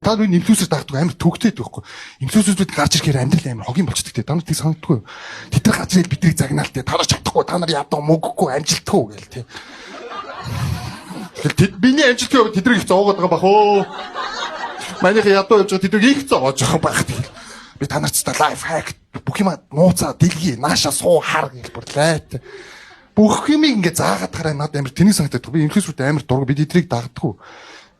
Та нар инфлюенсер дагдаг амар төгтөөд байхгүй. Инфлюенсерүүд гарч ирэхээр амьдрал амар хогийн болчихдаг те. Та нар тийг санагдахгүй. Тэд нар гарч ирээд бидний загнаал те. Та нар чадахгүй, та нар ядуу мөнгөгүй амжилтгүй гээл те. Тэгэл миний амжилтгүй тэднийг их зоогоод байгаа бах оо. Манайх ядуу явж байгаа тэднийг их зоогож байгаа байх тэгэл. Би та нарт та лайф хак бүх юм нууцаа дэлгий нааша суу хар гэл бүрлээ. Бүх юм ингээ заагаад хараа надад амар тэнийг санагдаад. Би инфлюенсерүүд амар дург бид тэднийг дагддаг.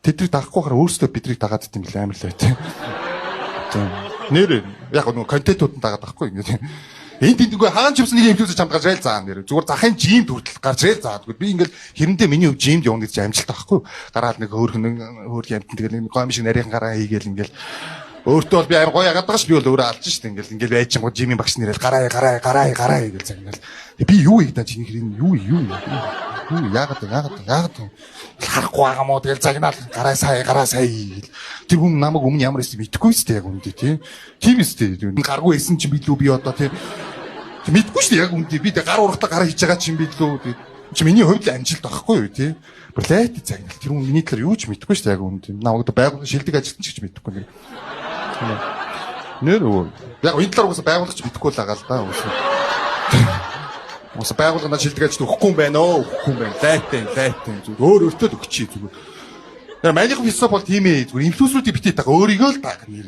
Тэднийг дагахгүй хараа өөрсдөө биднийг дагаад дим бил амар л бай тийм. Нэр яг нөгөө контентууд нь дагаад байхгүй ингээ. Энд тэндгүй хаан чивсэн нэг инфлюенсер чамд гарч ийл заа нэр. Зүгээр захын жимд хүртэл гарч ийл заадаг. Би ингээл хэрэндээ миний өв жимд явна гэж амжилттай байхгүй. Гараад нэг хөөх юмтан тэгэл нэг гомш нарийнхан гараа хийгээл ингээл өөртөө бол би амар гоё ягаад байгаа ш би бол өөрөө алж штэ ингээл байж чам жимийн багш нэрэл гараа гэж загнаал. Би юу ийдаа чи хэрэг юу яагаад харахгүй байгаа мó тэгэл загнаал гараа сая гэл тэр хүн намайг өмнө ямар байсан мэдэхгүй штэ яг үндэ тийм штэ гаргүй исэн чи билүү би одоо тийм мэдэхгүй штэ яг үндэ би гар урахта гараа хийж байгаа чи билүү чи миний хувьд амжилт байхгүй юу тийм блэт загнаал тэр хүн миний талаар юу ч мэдэхгүй штэ яг үндэ намайг байгууллага шилдэг ажилтан ч гэж мэдэхгүй нэр нэр яг энэ талаар уусаа байгууллагч мэдэхгүй л байгаа л да уусаа байгууллагын шилдэг ажилт өгөхгүй юм байна оо өгөхгүй юм байна лайтэн зүгээр өөртөө өгчий зүгээр манайх философи бол тийм ээ зүгээр инфлюенсерүүдийг битээ тага өөрийгөө л таг нэр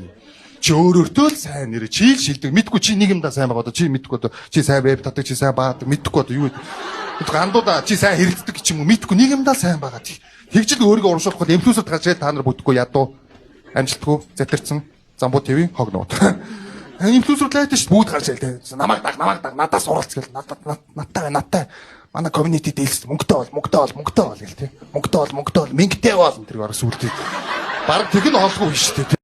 чи өөртөө л сайн нэр чи л шилдэг мэдгүй чи нэг юм да сайн байгаа одоо чи мэдгүй одоо чи сайн веб татдаг чи сайн баадаг мэдгүй одоо юу гандуудаа чи сайн хэрэгддэг ч юм уу мэдгүй нэг юм да сайн байгаа тэгж л өөрийгөө урамшуулахгүй инфлюенсер гарч ирээд та нар бүтэхгүй ядуу амжилтгүй затарсан замбуу ТV хогноод инфлюенсер лайтаж бүгд гарч ирлээ намайг даг надаас суралц гэл надтай манай community дээлс мөнгөтэй бол гэл тий мөнгөтэй бол мингтэй бол тэр баг сүултээ баг тэг нь олгүй шүү дээ